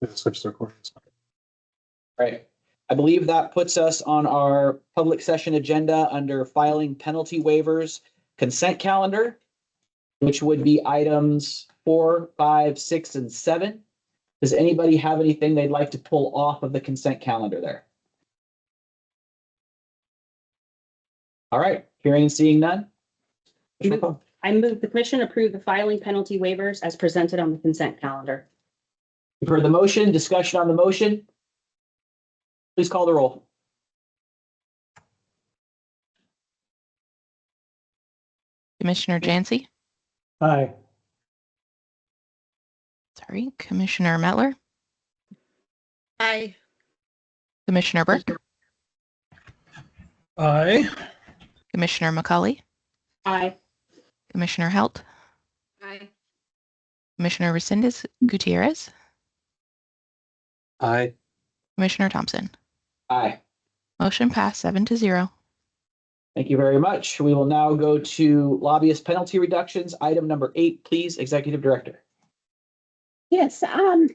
Switch the recordings. Right. I believe that puts us on our public session agenda under filing penalty waivers consent calendar, which would be items 4, 5, 6, and 7. Does anybody have anything they'd like to pull off of the consent calendar there? All right, hearing and seeing none. I move the commission approve the filing penalty waivers as presented on the consent calendar. You've heard the motion. Discussion on the motion. Please call the roll. Commissioner Jancy. Aye. Sorry, Commissioner Mettler. Aye. Commissioner Burke. Aye. Commissioner McCauley. Aye. Commissioner Helt. Aye. Commissioner Resendez Gutierrez. Aye. Commissioner Thompson. Aye. Motion passed 7-0. Thank you very much. We will now go to lobbyist penalty reductions. Item number 8, please, Executive Director. Yes, item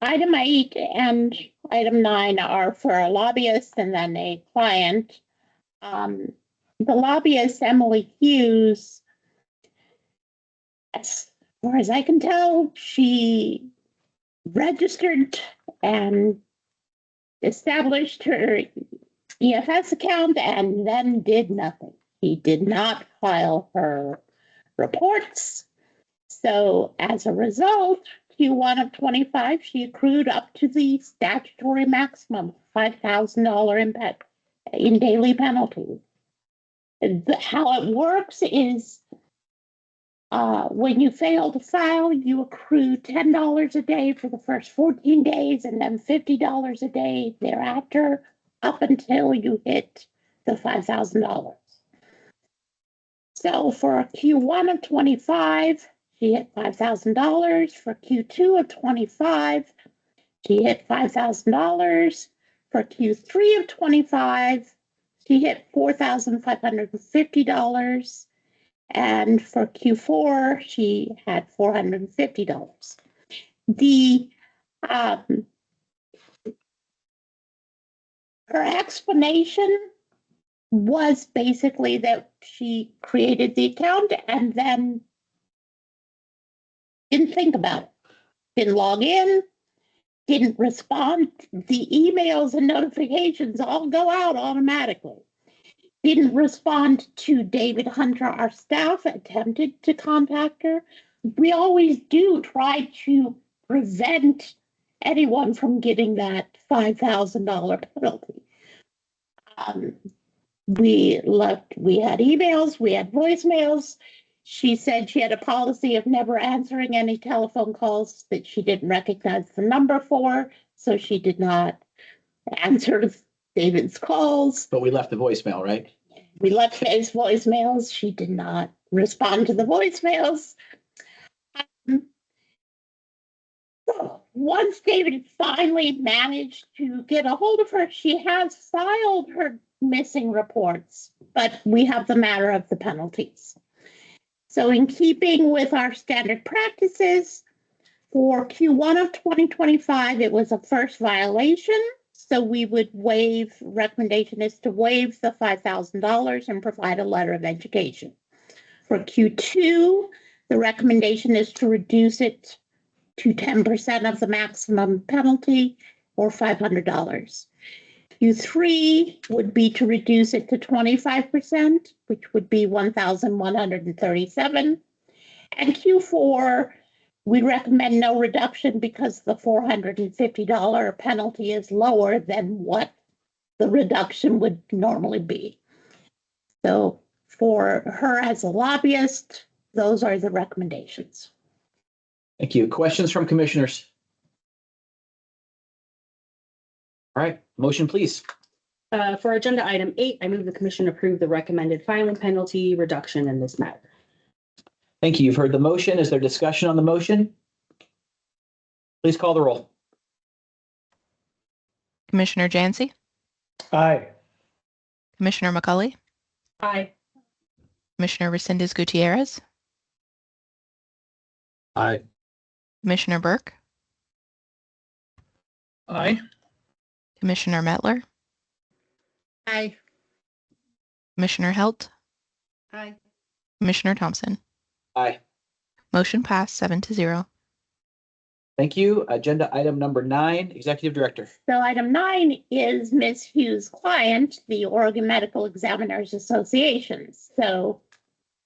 8 and item 9 are for a lobbyist and then a client. The lobbyist, Emily Hughes, as far as I can tell, she registered and established her EFS account and then did nothing. She did not file her reports. So as a result, Q1 of 25, she accrued up to the statutory maximum, $5,000 in daily penalties. How it works is when you fail to file, you accrue $10 a day for the first 14 days and then $50 a day thereafter up until you hit the $5,000. So for Q1 of 25, she hit $5,000. For Q2 of 25, she hit $5,000. For Q3 of 25, she hit $4,550. And for Q4, she had $450. Her explanation was basically that she created the account and then didn't think about it, didn't log in, didn't respond. The emails and notifications all go out automatically. Didn't respond to David Hunter, our staff, attempted to contact her. We always do try to prevent anyone from getting that $5,000 penalty. We had emails, we had voicemails. She said she had a policy of never answering any telephone calls that she didn't recognize the number for, so she did not answer David's calls. But we left the voicemail, right? We left his voicemails. She did not respond to the voicemails. Once David finally managed to get a hold of her, she has filed her missing reports, but we have the matter of the penalties. So in keeping with our standard practices, for Q1 of 2025, it was a first violation. So we would recommendation is to waive the $5,000 and provide a letter of education. For Q2, the recommendation is to reduce it to 10% of the maximum penalty or $500. Q3 would be to reduce it to 25%, which would be $1,137. And Q4, we recommend no reduction because the $450 penalty is lower than what the reduction would normally be. So for her as a lobbyist, those are the recommendations. Thank you. Questions from commissioners? All right, motion, please. For agenda item 8, I move the commission approve the recommended filing penalty reduction in this matter. Thank you. You've heard the motion. Is there discussion on the motion? Please call the roll. Commissioner Jancy. Aye. Commissioner McCauley. Aye. Commissioner Resendez Gutierrez. Aye. Commissioner Burke. Aye. Commissioner Mettler, Aye. Commissioner Halt, Aye. Commissioner Thompson. Aye. Motion passed 7-0. Thank you. Agenda item number 9, Executive Director. So item 9 is Ms. Hughes' client, the Oregon Medical Examiners Association. So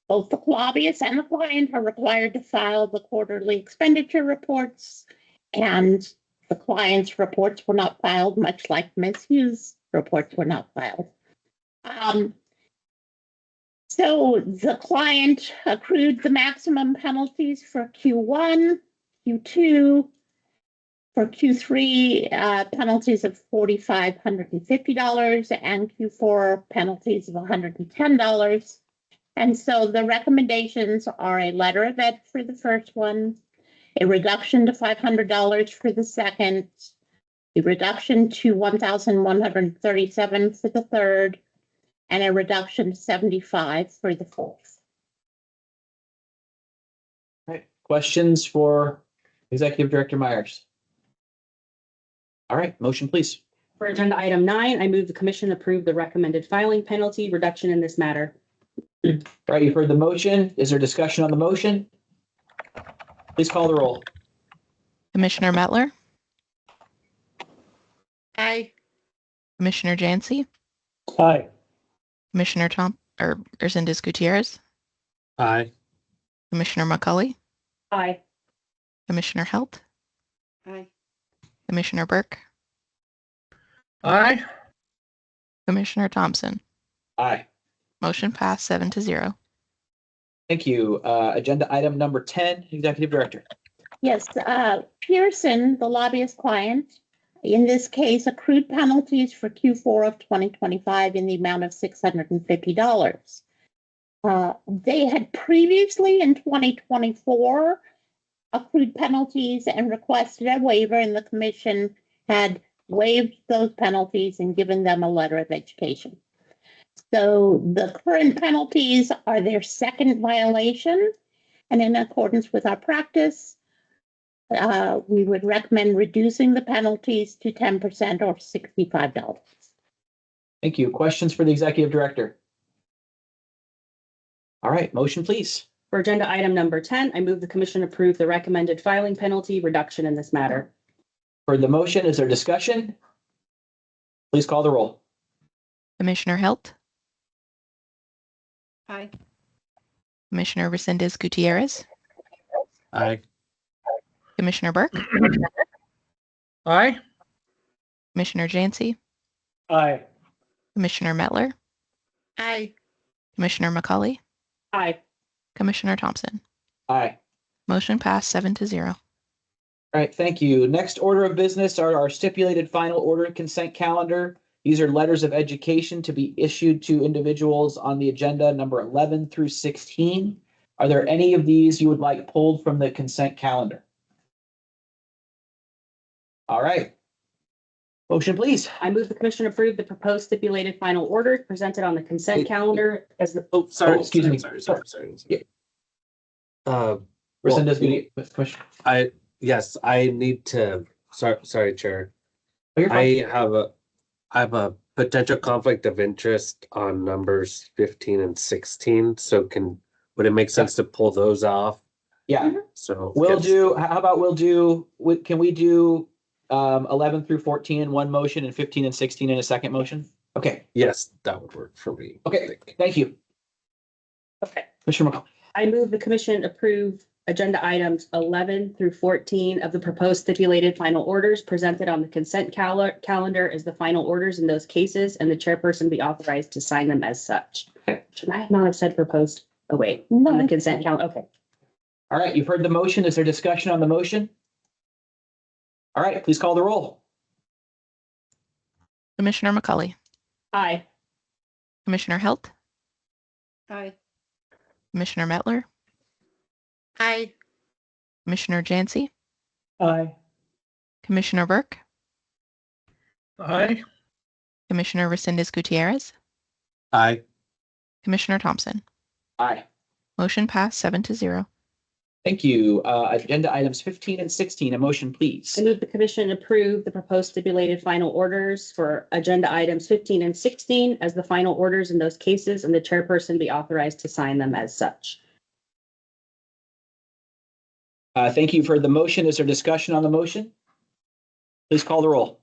both the lobbyist and the client are required to file the quarterly expenditure reports, and the client's reports were not filed, much like Ms. Hughes' reports were not filed. So the client accrued the maximum penalties for Q1, Q2, for Q3, penalties of $4,550 and Q4 penalties of $110. And so the recommendations are a letter of ed for the first one, a reduction to $500 for the second, a reduction to $1,137 for the third, and a reduction to $75 for the fourth. All right. Questions for Executive Director Myers? All right, motion, please. For agenda item 9, I move the commission approve the recommended filing penalty reduction in this matter. All right, you've heard the motion. Is there discussion on the motion? Please call the roll. Commissioner Mettler, Aye. Commissioner Jancy, Aye. Commissioner Resendez Gutierrez, Aye. Commissioner McCully, Aye. Commissioner Halt, Aye. Commissioner Burke, Aye. Commissioner Thompson. Aye. Motion passed 7-0. Thank you. Agenda item number 10, Executive Director. Yes, Pearson, the lobbyist client, in this case, accrued penalties for Q4 of 2025 in the amount of $650. They had previously in 2024 accrued penalties and requested a waiver, and the commission had waived those penalties and given them a letter of education. So the current penalties are their second violation, and in accordance with our practice, we would recommend reducing the penalties to 10% or $65. Thank you. Questions for the Executive Director? All right, motion, please. For agenda item number 10, I move the commission approve the recommended filing penalty reduction in this matter. For the motion, is there discussion? Please call the roll. Commissioner Halt, Aye. Commissioner Resendez Gutierrez, Aye. Commissioner Burke, Aye. Commissioner Jancy, Aye. Commissioner Mettler, Aye. Commissioner McCully, Aye. Commissioner Thompson. Aye. Motion passed 7-0. All right, thank you. Next order of business are our stipulated final order consent calendar. These are letters of education to be issued to individuals on the agenda number 11 through 16. Are there any of these you would like pulled from the consent calendar? All right. Motion, please. I move the commission approve the proposed stipulated final order presented on the consent calendar as the, Oh, sorry. Oh, excuse me. Sorry. Yeah. Well, Resendez, question. Yes, I need to, sorry, Chair. Oh, you're fine. I have a potential conflict of interest on numbers 15 and 16. So would it make sense to pull those off? Yeah, So how about can we do 11 through 14 in one motion and 15 and 16 in a second motion? Okay, yes, that would work for me. okay, thank you. okay. Commissioner McCall. I move the commission approve agenda items 11 through 14 of the proposed stipulated final orders presented on the consent calendar as the final orders in those cases, and the chairperson be authorized to sign them as such. Should I not have said proposed? Oh, wait, on the consent calendar. Okay. All right, you've heard the motion. Is there discussion on the motion? All right, please call the roll. Commissioner McCully, Aye. Commissioner Halt, Aye. Commissioner Mettler, Aye. Commissioner Jancy, Aye. Commissioner Burke, Aye. Commissioner Resendez Gutierrez, Aye. Commissioner Thompson. Aye. Motion passed 7-0. Thank you. Agenda items 15 and 16, a motion, please. I move the commission approve the proposed stipulated final orders for agenda items 15 and 16 as the final orders in those cases, and the chairperson be authorized to sign them as such. Thank you for the motion. Is there discussion on the motion? Please call the roll.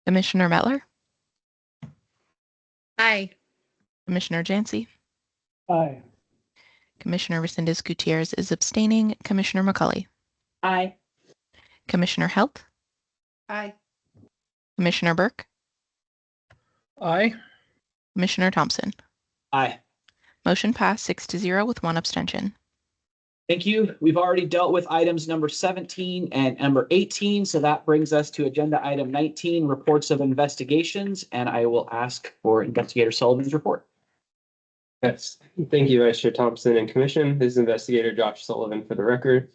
Commissioner Mettler, Aye. Commissioner Jancy, Aye. Commissioner Resendez Gutierrez is abstaining, Commissioner McCauley, Aye. Commissioner Halt, Aye. Commissioner Burke, Aye. Commissioner Thompson. Aye. Motion passed 6-0 with 1 abstention. Thank you. We've already dealt with items number 17 and number 18, so that brings us to agenda item 19, reports of investigations, and I will ask for Investigator Sullivan's report. Yes, thank you, Vice Chair Thompson and Commission. This is Investigator Josh Sullivan for the record.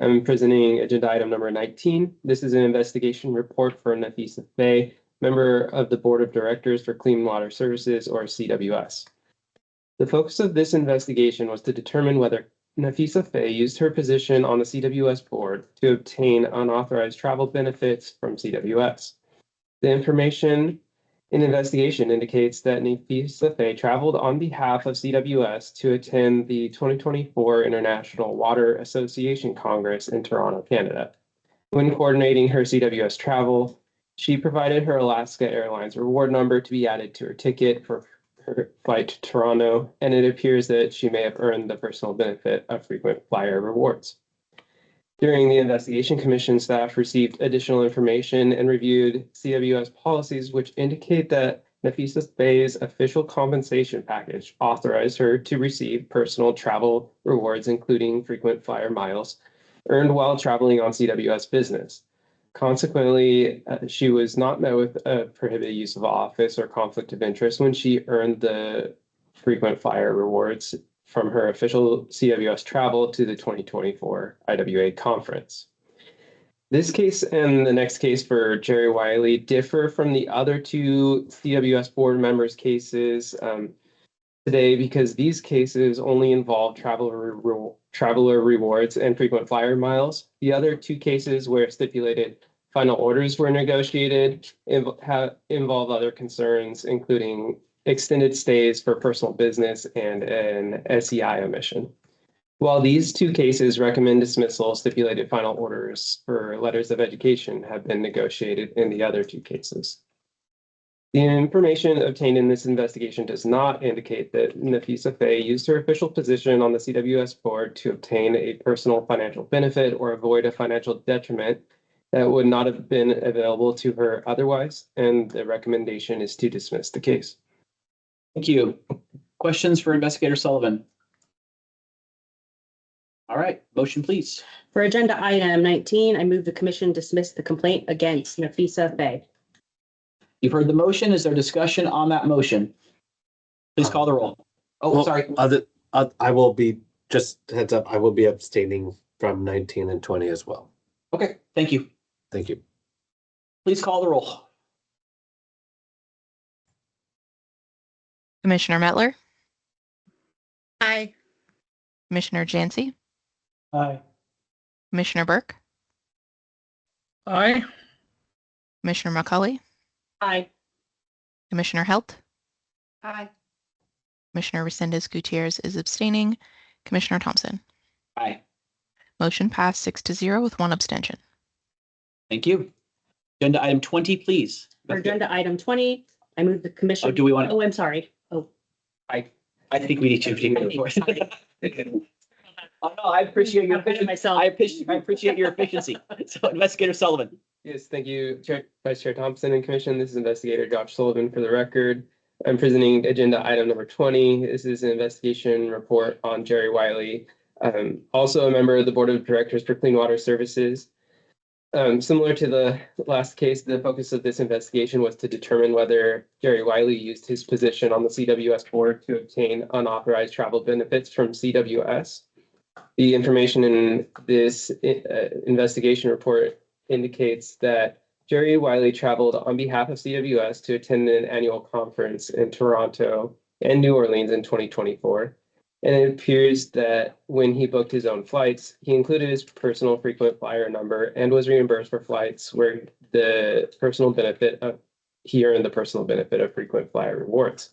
I'm presenting agenda item number 19. This is an investigation report for Nafisa Faye, member of the Board of Directors for Clean Water Services, or CWS. The focus of this investigation was to determine whether Nafisa Faye used her position on the CWS board to obtain unauthorized travel benefits from CWS. The information in investigation indicates that Nafisa Faye traveled on behalf of CWS to attend the 2024 International Water Association Congress in Toronto, Canada. When coordinating her CWS travel, she provided her Alaska Airlines reward number to be added to her ticket for her flight to Toronto, and it appears that she may have earned the personal benefit of frequent flyer rewards. During the investigation, Commission staff received additional information and reviewed CWS policies, which indicate that Nafisa Faye's official compensation package authorized her to receive personal travel rewards, including frequent flyer miles, earned while traveling on CWS business. Consequently, she was not met with a prohibited use of office or conflict of interest when she earned the frequent flyer rewards from her official CWS travel to the 2024 IWA conference. This case and the next case for Jerry Wiley differ from the other two CWS board members' cases today because these cases only involve traveler rewards and frequent flyer miles. The other two cases where stipulated final orders were negotiated involve other concerns, including extended stays for personal business and an SEI omission. While these two cases recommend dismissal, stipulated final orders for letters of education have been negotiated in the other two cases. The information obtained in this investigation does not indicate that Nafisa Faye used her official position on the CWS board to obtain a personal financial benefit or avoid a financial detriment that would not have been available to her otherwise, and the recommendation is to dismiss the case. Thank you. Questions for Investigator Sullivan? All right, motion, please. For agenda item 19, I move the commission dismiss the complaint against Nafisa Faye. You've heard the motion. Is there discussion on that motion? Please call the roll. Oh, Well, sorry. I will be, just heads up, I will be abstaining from 19 and 20 as well. Okay, thank you. Thank you. Please call the roll. Commissioner Mettler, Aye. Commissioner Jancy, Aye. Commissioner Burke, Aye. Commissioner McCauley, Aye. Commissioner Halt, Aye. Commissioner Resendez Gutierrez is abstaining, Commissioner Thompson. Aye. Motion passed 6-0 with 1 abstention. Thank you. Agenda item 20, please. For agenda item 20, I move the commission. Oh, do we want to? Oh, I'm sorry. Oh, I think we need to. Oh, no, I appreciate your I'm ahead of efficiency. myself. I appreciate your efficiency. So, Investigator Sullivan. Yes, thank you, Vice Chair Thompson and Commission. This is Investigator Josh Sullivan for the record. I'm presenting agenda item number 20. This is an investigation report on Jerry Wiley, also a member of the Board of Directors for Clean Water Services. Similar to the last case, the focus of this investigation was to determine whether Jerry Wiley used his position on the CWS board to obtain unauthorized travel benefits from CWS. The information in this investigation report indicates that Jerry Wiley traveled on behalf of CWS to attend an annual conference in Toronto and New Orleans in 2024. And it appears that when he booked his own flights, he included his personal frequent flyer number and was reimbursed for flights where the personal benefit of he earned the personal benefit of frequent flyer rewards.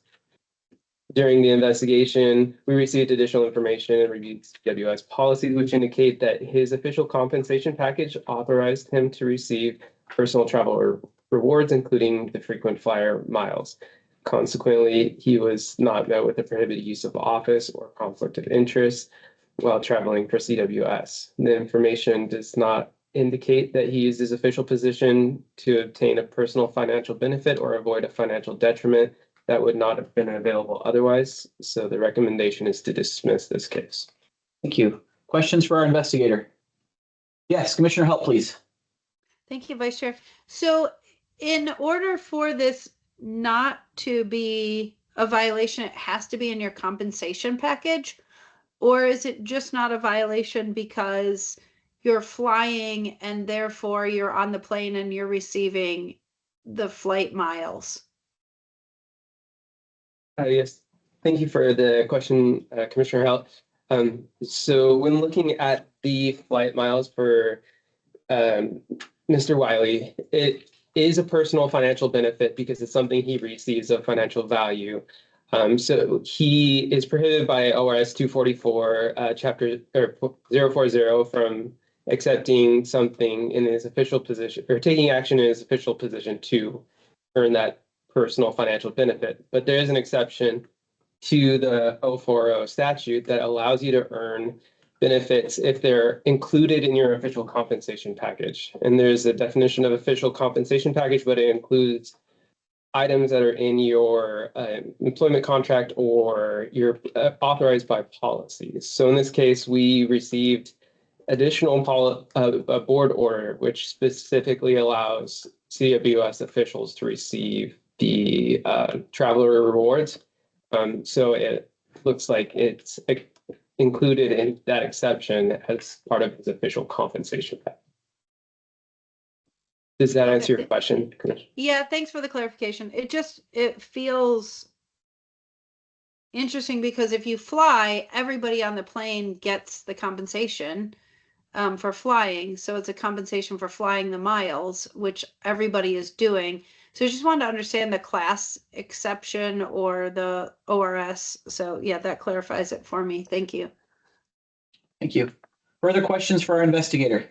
During the investigation, we received additional information and reviewed CWS policies, which indicate that his official compensation package authorized him to receive personal travel rewards, including the frequent flyer miles. Consequently, he was not met with the prohibited use of office or conflict of interest while traveling for CWS. The information does not indicate that he used his official position to obtain a personal financial benefit or avoid a financial detriment that would not have been available otherwise. So the recommendation is to dismiss this case. Thank you. Questions for our investigator? Yes, Commissioner Halt, please. Thank you, Vice Chair. So in order for this not to be a violation, it has to be in your compensation package? Or is it just not a violation because you're flying and therefore you're on the plane and you're receiving the flight miles? Yes, thank you for the question, Commissioner Halt. So when looking at the flight miles for Mr. Wiley, it is a personal financial benefit because it's something he receives of financial value. So he is prohibited by ORS 244, chapter 040 from accepting something in his official position or taking action in his official position to earn that personal financial benefit. But there is an exception to the 040 statute that allows you to earn benefits if they're included in your official compensation package. And there's a definition of official compensation package, but it includes items that are in your employment contract or you're authorized by policies. So in this case, we received additional a board order, which specifically allows CWS officials to receive the traveler rewards. So it looks like it's included in that exception as part of his official compensation package. Does that answer your question, Commissioner? Yeah, thanks for the clarification. It feels interesting because if you fly, everybody on the plane gets the compensation for flying. So it's a compensation for flying the miles, which everybody is doing. So I just wanted to understand the class exception or the ORS. So yeah, that clarifies it for me. Thank you. Thank you. Further questions for our investigator?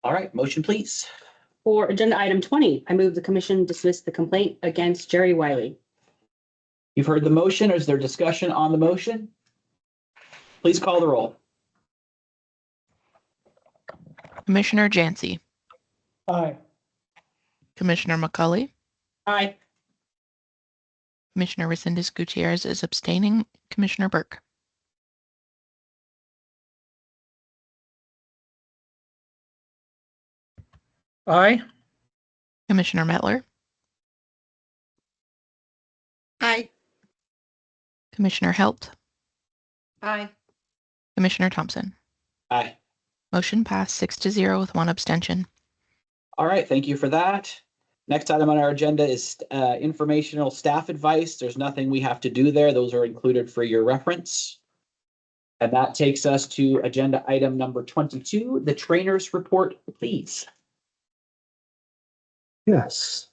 All right, motion please. For agenda item 20, I move the commission dismiss the complaint against Jerry Wiley. You've heard the motion. Is there discussion on the motion? Please call the roll. Commissioner Jancy, Aye. Commissioner McCully, Aye. Commissioner Resendez Gutierrez is abstaining, Commissioner Burke, Aye. Commissioner Mettler, Aye. Commissioner Helt, Aye. Commissioner Thompson. Aye. Motion passed 6-0 with 1 abstention. All right, thank you for that. Next item on our agenda is informational staff advice. There's nothing we have to do there. Those are included for your reference. And that takes us to agenda item number 22, the trainer's report, please. Yes.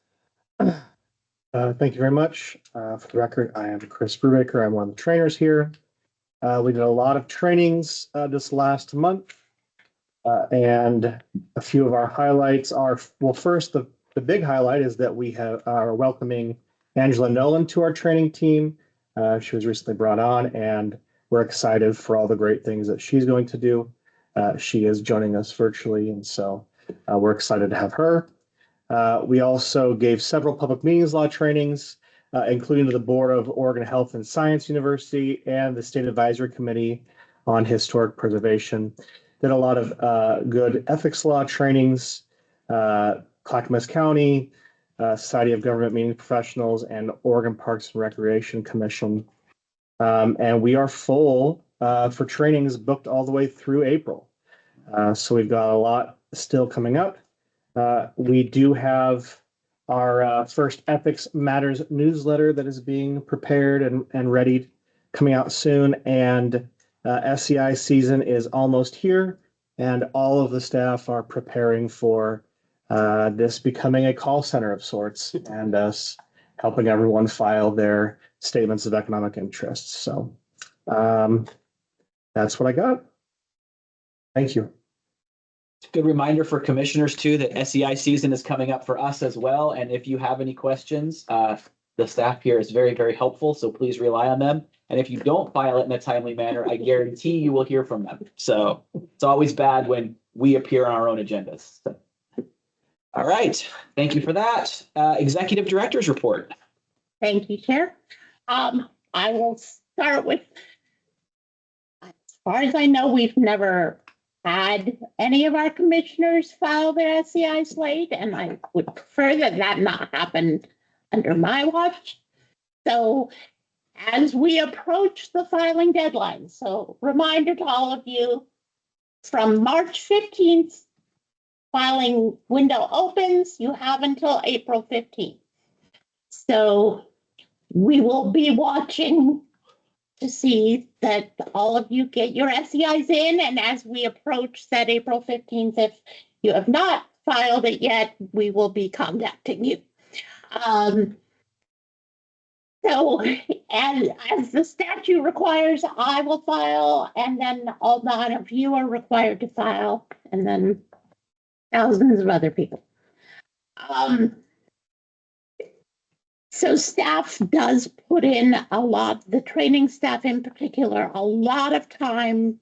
Thank you very much. For the record, I am Chris Brubaker. I'm one of the trainers here. We did a lot of trainings this last month. And a few of our highlights are, well, first, the big highlight is that we are welcoming Angela Nolan to our training team. She was recently brought on, and we're excited for all the great things that she's going to do. She is joining us virtually, and so we're excited to have her. We also gave several public meetings law trainings, including to the board of Oregon Health and Science University and the State Advisory Committee on Historic Preservation. Did a lot of good ethics law trainings, Clackamas County, Society of Government Meeting Professionals, and Oregon Parks and Recreation Commission. And we are full for trainings booked all the way through April. So we've got a lot still coming up. We do have our first Ethics Matters newsletter that is being prepared and readied coming out soon, and SCI season is almost here, and all of the staff are preparing for this becoming a call center of sorts and us helping everyone file their statements of economic interest. So that's what I got. Thank you. Good reminder for commissioners too, that SEI season is coming up for us as well. And if you have any questions, the staff here is very, very helpful. So please rely on them. And if you don't file it in a timely manner, I guarantee you will hear from them. So it's always bad when we appear on our own agendas. So. All right. Thank you for that. Executive Director's report. Thank you, Chair. I will start with, as far as I know, we've never had any of our commissioners file their SCI slate, and I would prefer that that not happen under my watch. So as we approach the filing deadline, so reminder to all of you, from March 15th, filing window opens, you have until April 15th. So we will be watching to see that all of you get your SEIs in, and as we approach that April 15th, if you have not filed it yet, we will be contacting you. So, and as the statute requires, I will file, and then all 9 of you are required to file, and then thousands of other people. So staff does put in a lot, the training staff in particular, a lot of time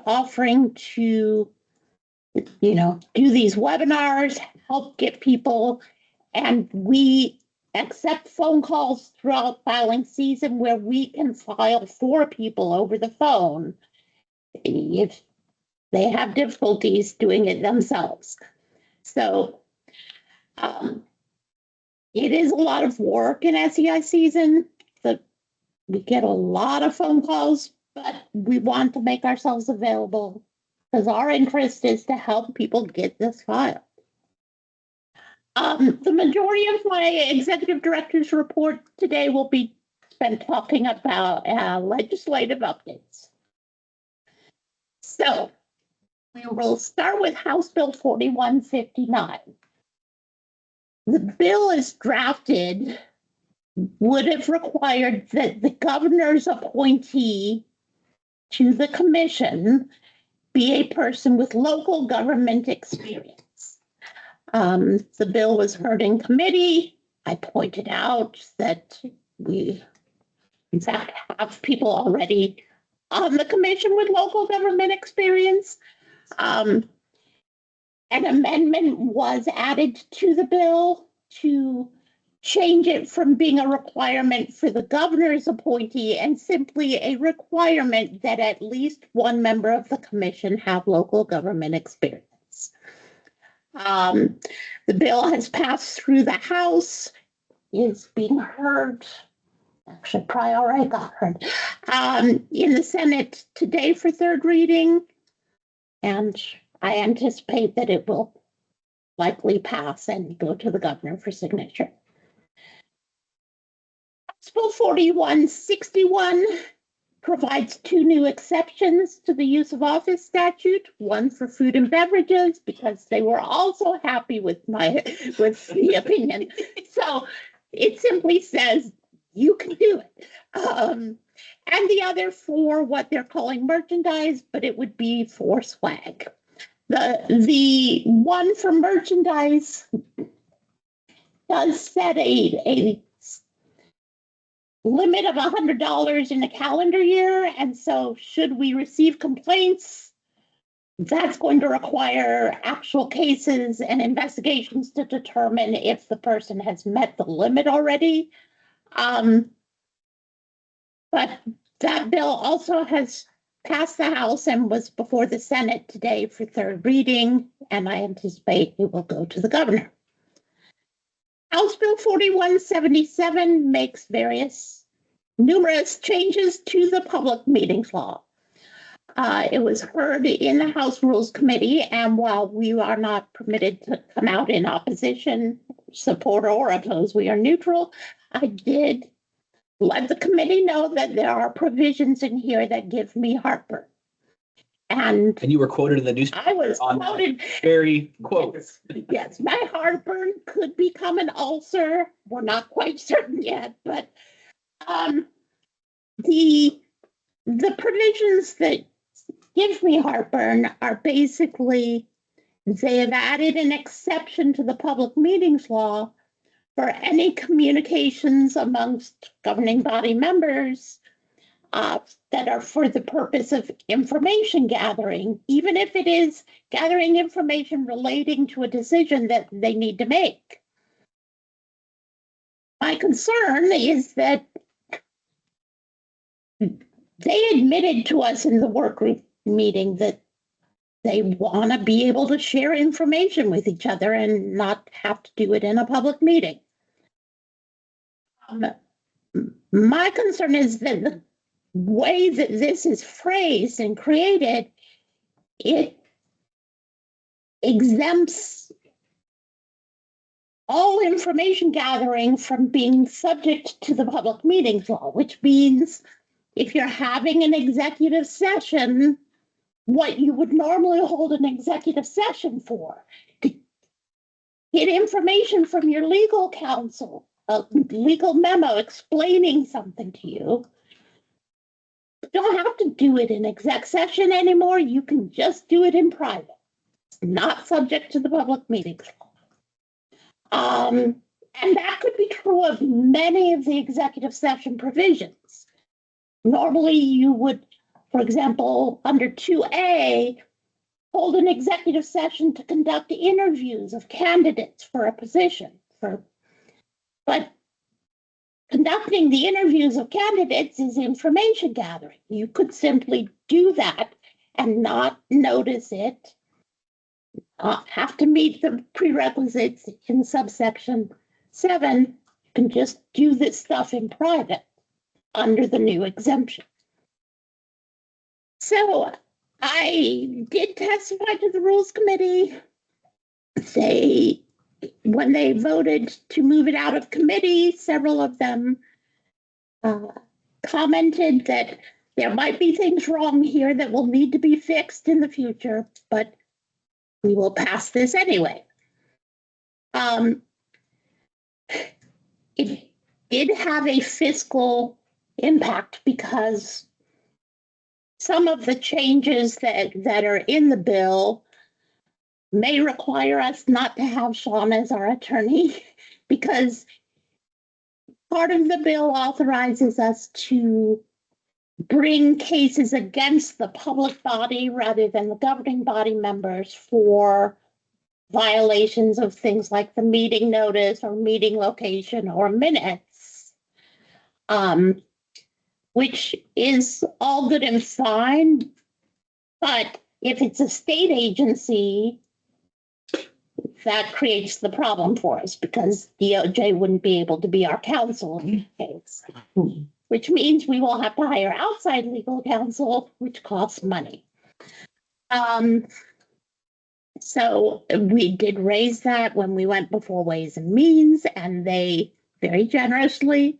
offering to, you know, do these webinars, help get people, and we accept phone calls throughout filing season where we can file for people over the phone if they have difficulties doing it themselves. So it is a lot of work in SEI season. We get a lot of phone calls, but we want to make ourselves available because our interest is to help people get this file. The majority of my executive director's report today will be spent talking about legislative updates. So we will start with House Bill 4159. The bill is drafted would have required that the governor's appointee to the commission be a person with local government experience. The bill was heard in committee. I pointed out that we, in fact, have people already on the commission with local government experience. An amendment was added to the bill to change it from being a requirement for the governor's appointee and simply a requirement that at least one member of the commission have local government experience. The bill has passed through the House, is being heard, actually probably already got heard, in the Senate today for 3rd reading, and I anticipate that it will likely pass and go to the governor for signature. House Bill 4161 provides 2 new exceptions to the use of office statute, one for food and beverages, because they were also happy with the opinion. So it simply says you can do it. And the other for what they're calling merchandise, but it would be for swag. The one for merchandise does set a limit of $100 in a calendar year. And so should we receive complaints, that's going to require actual cases and investigations to determine if the person has met the limit already. But that bill also has passed the House and was before the Senate today for 3rd reading, and I anticipate it will go to the governor. House Bill 4177 makes numerous changes to the public meetings law. It was heard in the House Rules Committee, and while we are not permitted to come out in opposition, support, or oppose, we are neutral. I did let the committee know that there are provisions in here that give me heartburn. And And you were quoted in the newspaper I was on that quoted, very quote. yes, my heartburn could become an ulcer. We're not quite certain yet, but the provisions that give me heartburn are basically, they have added an exception to the public meetings law for any communications amongst governing body members that are for the purpose of information gathering, even if it is gathering information relating to a decision that they need to make. My concern is that they admitted to us in the work group meeting that they want to be able to share information with each other and not have to do it in a public meeting. My concern is that the way that this is phrased and created, it exempts all information gathering from being subject to the public meetings law, which means if you're having an executive session, what you would normally hold an executive session for, to get information from your legal counsel, a legal memo explaining something to you, don't have to do it in exec session anymore. You can just do it in private. It's not subject to the public meetings law. And that could be true of many of the executive session provisions. Normally you would, for example, under 2A, hold an executive session to conduct interviews of candidates for a position. But conducting the interviews of candidates is information gathering. You could simply do that and not notice it, have to meet the prerequisites in subsection 7. You can just do this stuff in private under the new exemption. So I did testify to the Rules Committee. When they voted to move it out of committee, several of them commented that there might be things wrong here that will need to be fixed in the future, but we will pass this anyway. It did have a fiscal impact because some of the changes that are in the bill may require us not to have Sean as our attorney, because part of the bill authorizes us to bring cases against the public body rather than the governing body members for violations of things like the meeting notice or meeting location or minutes, which is all good and fine. But if it's a state agency, that creates the problem for us because DOJ wouldn't be able to be our counsel in the case, which means we will have to hire outside legal counsel, which costs money. So we did raise that when we went before Ways and Means, and they very generously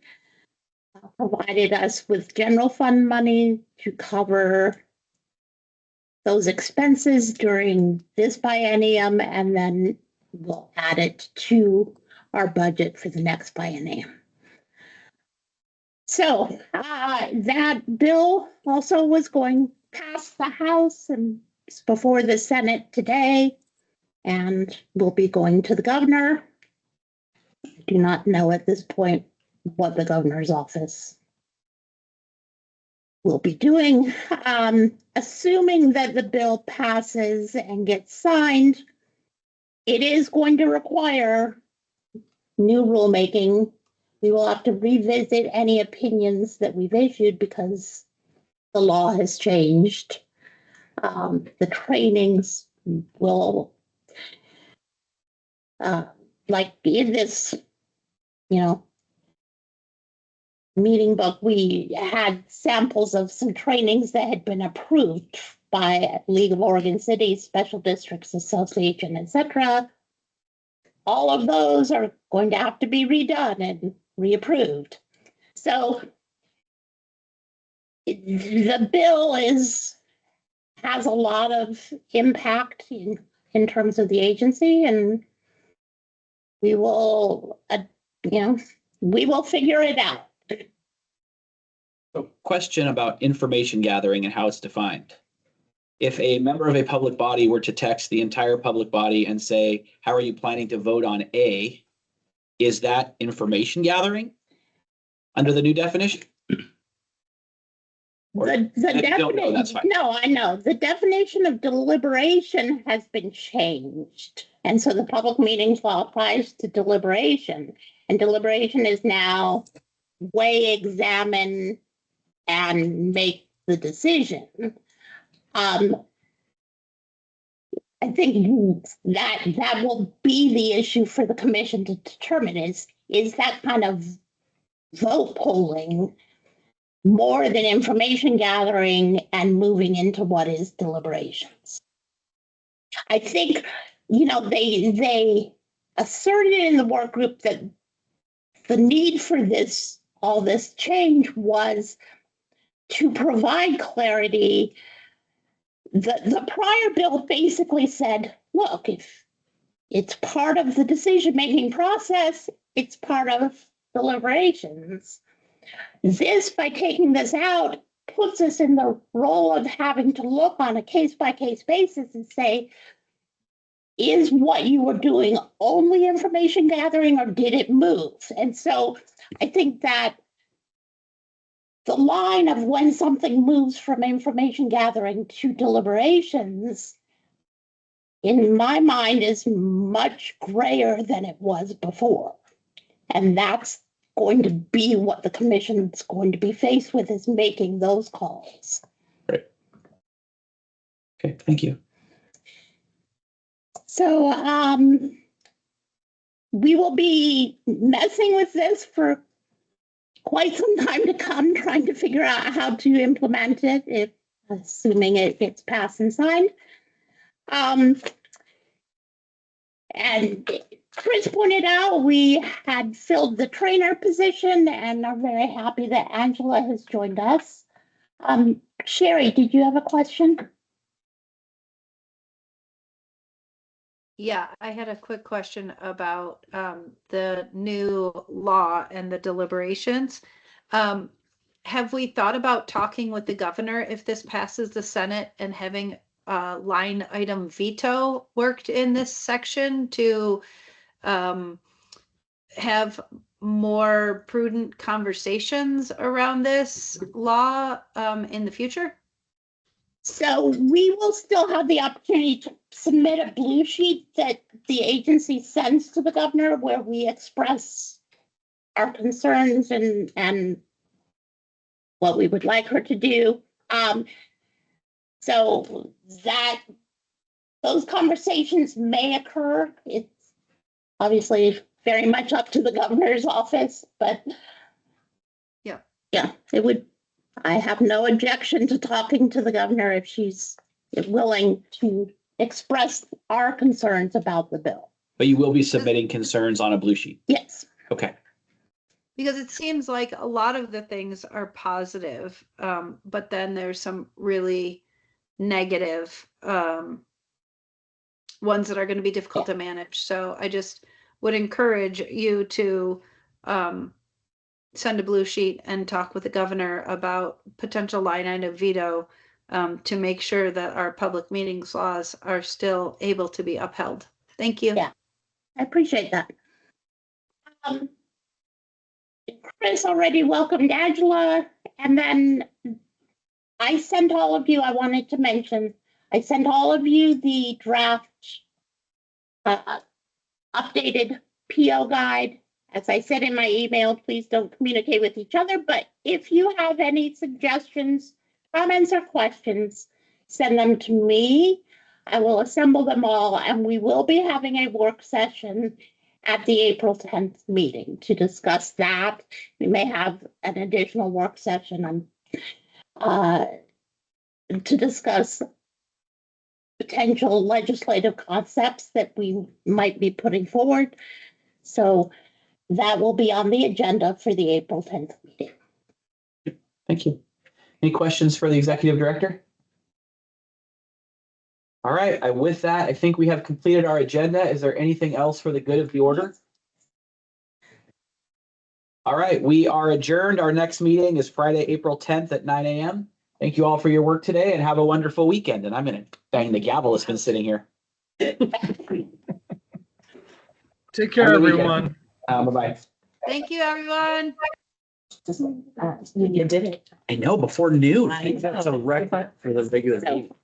provided us with general fund money to cover those expenses during this biennium, and then we'll add it to our budget for the next biennium. So that bill also was going past the House and before the Senate today, and will be going to the governor. I do not know at this point what the governor's office will be doing. Assuming that the bill passes and gets signed, it is going to require new rulemaking. We will have to revisit any opinions that we've issued because the law has changed. The trainings will, like in this, meeting book, we had samples of some trainings that had been approved by League of Oregon Cities, Special Districts Association, etc. All of those are going to have to be redone and reapproved. So the bill has a lot of impact in terms of the agency, and we will, we will figure it out. So, question about information gathering and how it's defined. If a member of a public body were to text the entire public body and say, how are you planning to vote on A? Is that information gathering under the new definition? Or The if you don't know, that's definition, fine. no, I know. The definition of deliberation has been changed. And so the public meetings law applies to deliberation. And deliberation is now weigh, examine, and make the decision. I think that will be the issue for the commission to determine is that kind of vote polling more than information gathering and moving into what is deliberations. I think, they asserted in the work group that the need for all this change was to provide clarity. The prior bill basically said, look, if it's part of the decision-making process, it's part of deliberations. This, by taking this out, puts us in the role of having to look on a case-by-case basis and say, is what you were doing only information gathering or did it move? And so I think that the line of when something moves from information gathering to deliberations, in my mind, is much grayer than it was before. And that's going to be what the commission's going to be faced with, is making those calls. Great. Okay, thank you. So we will be messing with this for quite some time to come, trying to figure out how to implement it, assuming it gets passed and signed. And Chris pointed out we had filled the trainer position and are very happy that Angela has joined us. Sherry, did you have a question? Yeah, I had a quick question about the new law and the deliberations. Have we thought about talking with the governor if this passes the Senate and having line item veto worked in this section to have more prudent conversations around this law in the future? So we will still have the opportunity to submit a blue sheet that the agency sends to the governor where we express our concerns and what we would like her to do. So that those conversations may occur. It's obviously very much up to the governor's office, but yeah, it would. I have no objection to talking to the governor if she's willing to express our concerns about the bill. But you will be submitting concerns on a blue sheet? Yes. Okay. Because it seems like a lot of the things are positive, but then there's some really negative ones that are going to be difficult to manage. So I just would encourage you to send a blue sheet and talk with the governor about potential line item veto to make sure that our public meetings laws are still able to be upheld. Thank you. Yeah, I appreciate that. Chris already welcomed Angela, and then I sent all of you, I wanted to mention, I sent all of you the draft updated PO guide. As I said in my email, please don't communicate with each other, but if you have any suggestions, comments, or questions, send them to me. I will assemble them all, and we will be having a work session at the April 10th meeting to discuss that. We may have an additional work session to discuss potential legislative concepts that we might be putting forward. So that will be on the agenda for the April 10th meeting. Thank you. Any questions for the executive director? All right, with that, I think we have completed our agenda. Is there anything else for the good of the order? All right, we are adjourned. Our next meeting is Friday, April 10th at 9 a.m. Thank you all for your work today and have a wonderful weekend. And I'm going to bang the gavel that's been sitting here. Take Have care, a good weekend. everyone. Bye-bye. Thank you, everyone. You did it. I know, before noon. I know. That's a record for the regular meeting.